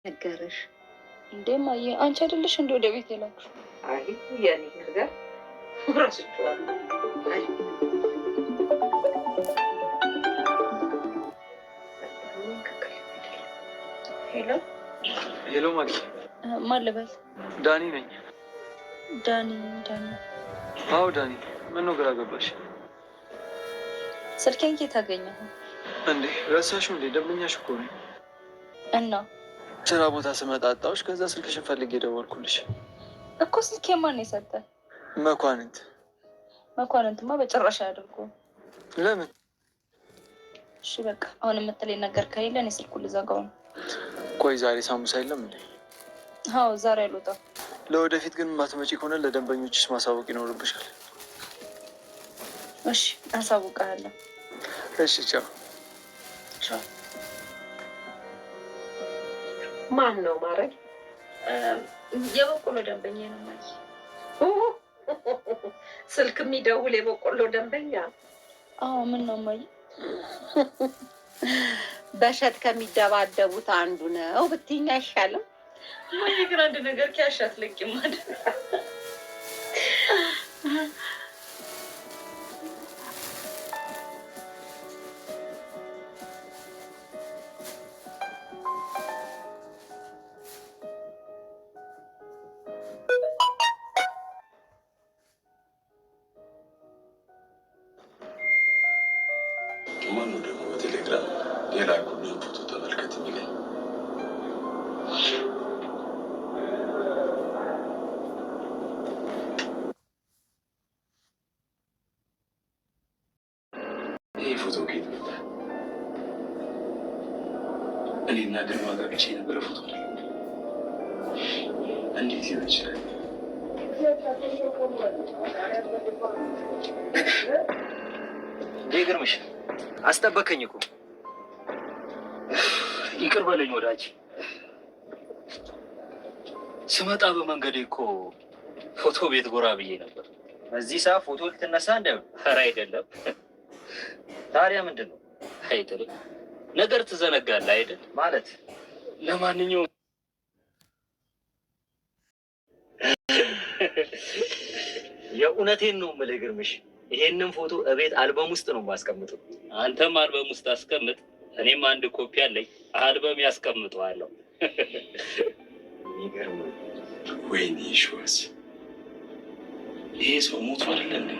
ነገርሽ እንዴ ማየ አንቺ አይደለሽ እንደ ወደ ቤት የላክሽ? አይ ያኔ ነገር ራስችኋል። ሄሎ ሄሎ፣ ማለት ማን ልበል? ዳኒ ነኝ። ዳኒ? አዎ ዳኒ። ምን ነው ግራ ገባሽ? ስልኬን የት አገኘኸው እንዴ? ረሳሽው እንዴ? ደንበኛሽ እኮ ነኝ። እና ስራ ቦታ ስመጣ አጣሁሽ። ከዛ ስልክሽን ፈልጌ ደወልኩልሽ እኮ። ስልኬ ማን የሰጠህ? መኳንንት። መኳንንትማ በጭራሽ አያደርጉም። ለምን? እሺ በቃ አሁን የምትለኝ ነገር ከሌለ እኔ ስልኩን ልዘጋው ነው። ቆይ ዛሬ ሳሙሳ የለም እንዴ? አዎ ዛሬ አልወጣም። ለወደፊት ግን ማትመጪ ከሆነ ለደንበኞችሽ ማሳወቅ ይኖርብሻል። እሺ አሳውቅሃለሁ። እሺ ቻው። ቻው። ማን ነው ማረግ? የበቆሎ ደንበኛ ነው ማለት። ስልክ የሚደውል የበቆሎ ደንበኛ? አዎ ምን ነው ማይ? በሸት ከሚደባደቡት አንዱ ነው ብትይኝ አይሻልም? ማይ ግን አንድ ነገር ከያሻት ለቂም ማለት ማነው ደግሞ በቴሌግራም የላኩልኝ ፎቶ ተመልከት የሚለኝ? ይህ ፎቶ ከየት መጣ? እኔና ግርማ ጋብቻ የነበረ ፎቶ ነው። እንዴት ሊሆን ይችላል? ግርምሽ አስጠበከኝ እኮ። ይቅር በለኝ ወዳጅ። ስመጣ በመንገዴ እኮ ፎቶ ቤት ጎራ ብዬ ነበር። በዚህ ሰዓት ፎቶ ልትነሳ እንዳይሆን። ኧረ አይደለም። ታዲያ ምንድን ነው? አይደለም ነገር ትዘነጋለህ አይደል? ማለት ለማንኛውም የእውነቴን ነው የምልህ ግርምሽ፣ ይሄንን ፎቶ እቤት አልበም ውስጥ ነው የማስቀምጠው። አንተም አልበም ውስጥ አስቀምጥ፣ እኔም አንድ ኮፒ አለኝ፣ አልበም ያስቀምጠዋለሁ። የሚገርም ነው። ወይኔ ሸዋስ፣ ይሄ ሰው ሞቶ አይደለ እንዴ?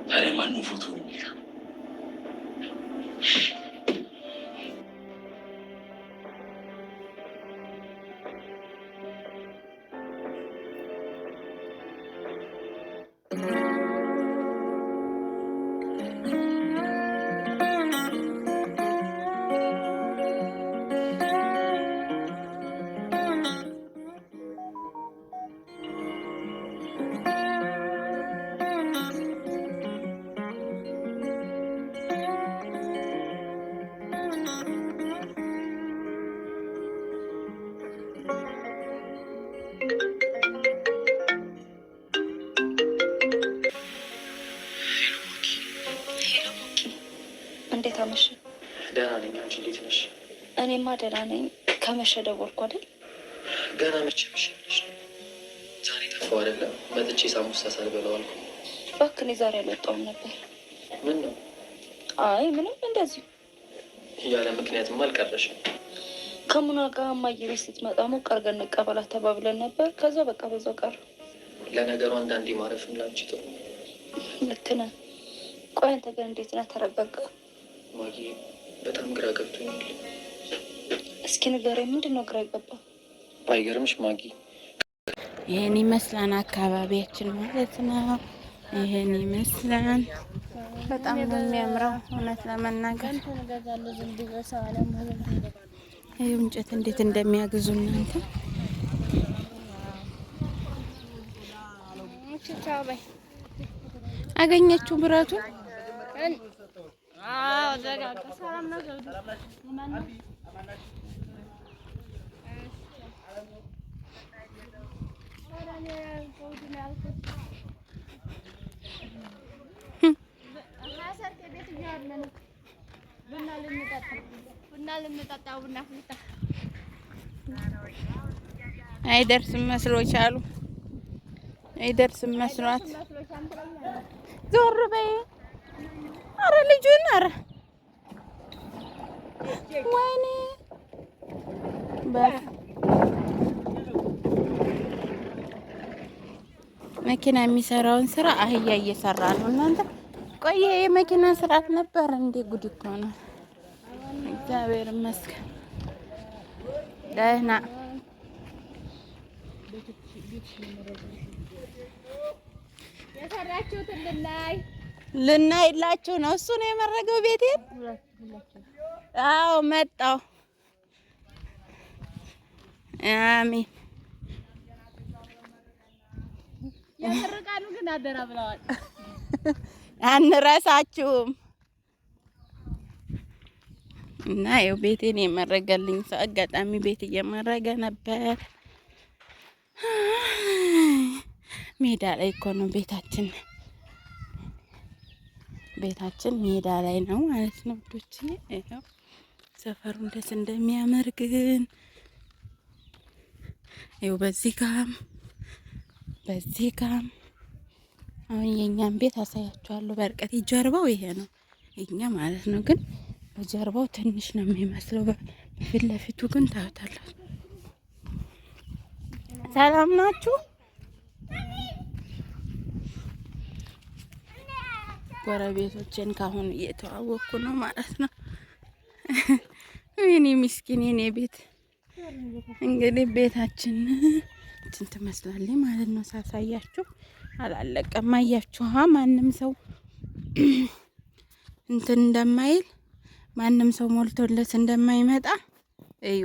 ታዲያ ማነው ፎቶ የሚልከው? እንዴት አመሸ? ደህና ነኝ። አንቺ እንዴት ነሽ? እኔማ ደህና ነኝ። ከመሸ ደወልኩ አይደል? ገና መቼ መሸለሽ? ዛሬ ጠፋሁ አይደለ? መጥቼ ሳሙሳ ሳልበላው አልኩ። እባክህ እኔ ዛሬ አልወጣሁም ነበር። ምን ነው? አይ ምንም፣ እንደዚሁ። ያለ ምክንያትም አልቀረሽም። ከሙና ጋር እማዬ ቤት ስትመጣ ሞቅ አድርገን እንቀበላት ተባብለን ነበር። ከዛ በቃ በዛው ቀረ። ለነገሩ አንዳንዴ ማረፍም ላንቺ ጥሩ። ልክ ነህ። ቆይ አንተ ግን እንዴት ነህ? ተረጋጋ። ማጊ በጣም ግራ ገብቶኛል። እስኪ ንገረኝ፣ ምንድን ነው ግራ ይገባ? ባይገርምሽ ማጊ፣ ይህን ይመስላል አካባቢያችን ማለት ነው። ይህን ይመስላል። በጣም ነው የሚያምረው እውነት ለመናገር። ይህ እንጨት እንዴት እንደሚያግዙ እናንተ። አገኘችው ብረቱ። አይደርስም መስሎሻሉ? አይደርስም መስሏት ዞር በይ። አረ ልጁን አረ ወይኔ መኪና የሚሰራውን ስራ አህያ እየሰራ ነው እናንተ። ቆየ የመኪና ስርዓት ነበር እንዴ? ጉድ እኮ ነው። እግዚአብሔር ይመስገን ደህና የሰራችሁትን ልናይላችሁ ነው። እሱ ነው የመረገው ቤቴን። አዎ መጣው። አሜን። የምርቃኑ ግን አደራ ብለዋል። አንረሳችሁም። እና ይኸው ቤቴን የመረገልኝ ሰው አጋጣሚ ቤት እየመረገ ነበር። ሜዳ ላይ እኮ ነው ቤታችን። ቤታችን ሜዳ ላይ ነው ማለት ነው ዶች። ይኸው ሰፈሩ እንደዚህ እንደሚያምር ግን ይኸው በዚህ ጋም አሁን የኛን ቤት አሳያችኋለሁ። በርቀት ጀርባው ይሄ ነው የኛ ማለት ነው። ግን በጀርባው ትንሽ ነው የሚመስለው፣ በፊት ለፊቱ ግን ታዩታላችሁ። ሰላም ናችሁ? ጎረቤቶችን ካሁን እየተዋወቅኩ ነው ማለት ነው። የኔ ምስኪን የኔ ቤት እንግዲህ ቤታችን እንትን ትመስላለች ማለት ነው። ሳሳያችሁ አላለቀም። አያችኋ? ማንም ሰው እንትን እንደማይል ማንም ሰው ሞልቶለት እንደማይመጣ እዩ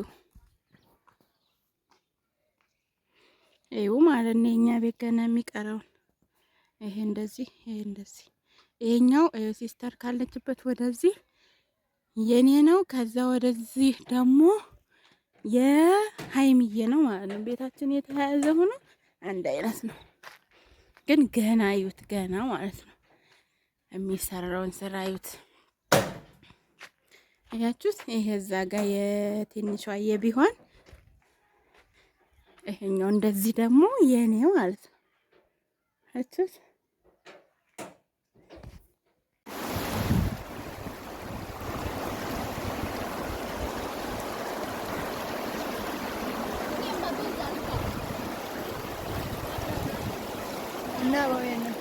እዩ ማለት ነው። የኛ ቤት ገና የሚቀረውን ይሄ እንደዚህ ይሄ እንደዚህ ይሄኛው ሲስተር ካለችበት ወደዚህ የኔ ነው። ከዛ ወደዚህ ደግሞ የሀይሚዬ ነው ማለት ነው። ቤታችን የተያያዘ ሆኖ አንድ አይነት ነው፣ ግን ገና አዩት ገና ማለት ነው። የሚሰራውን ስራ አዩት። አያችሁት? ይሄ እዛ ጋር የትንሿዬ ቢሆን ይሄኛው እንደዚህ ደግሞ የኔ ማለት ነው። አያችሁት? No, bueno.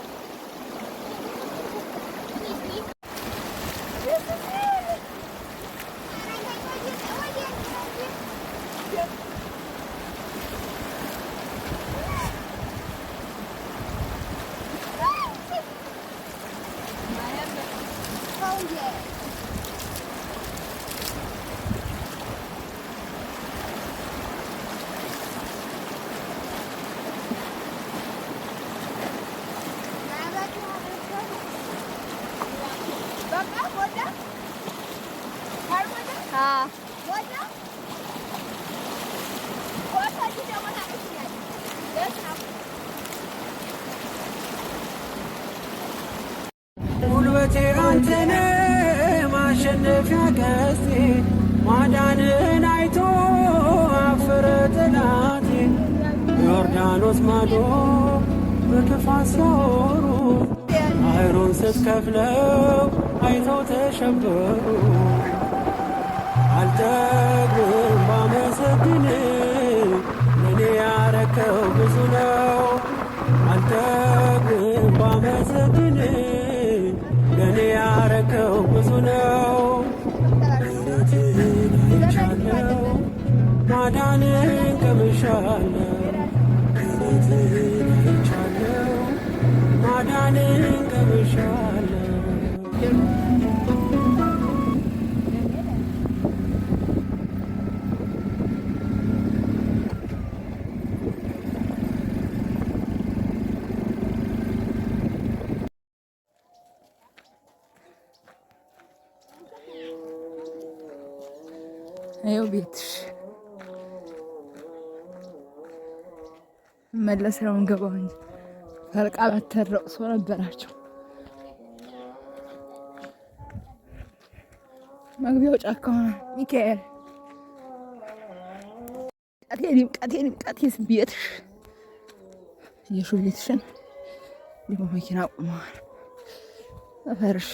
ጉልበቴ አንተነ ማሸነፊያ ቀስቴ ማዳንን አይቶ አፈረ ጠላቴ ዮርዳኖስ ማዶ በክፋት ሲያወሩ ባህሩን ስትከፍለው አይተው ተሸበሩ። አልጠግብም ባመሰግን ለኔ ያረከው ብዙ ነው። አልጠግብም ባመሰግን ለኔ ያረከው ብዙ ነው። ምሕረትህን አይቻለው ማዳንን ቀምሻለው። ምሕረትህን አይቻለው ማዳንን ቀምሻለው። ይኸው ቤትሽ መለስ ነው እንገባው እንጂ ፈልቃ በተረቅሶ ነበራቸው። መግቢያው ጫካ ሆነ። ሚካኤል ይምቀቴስ ቤትሽ የሹ ቤትሽን ደግሞ መኪና ቆመዋል። አፈርሽ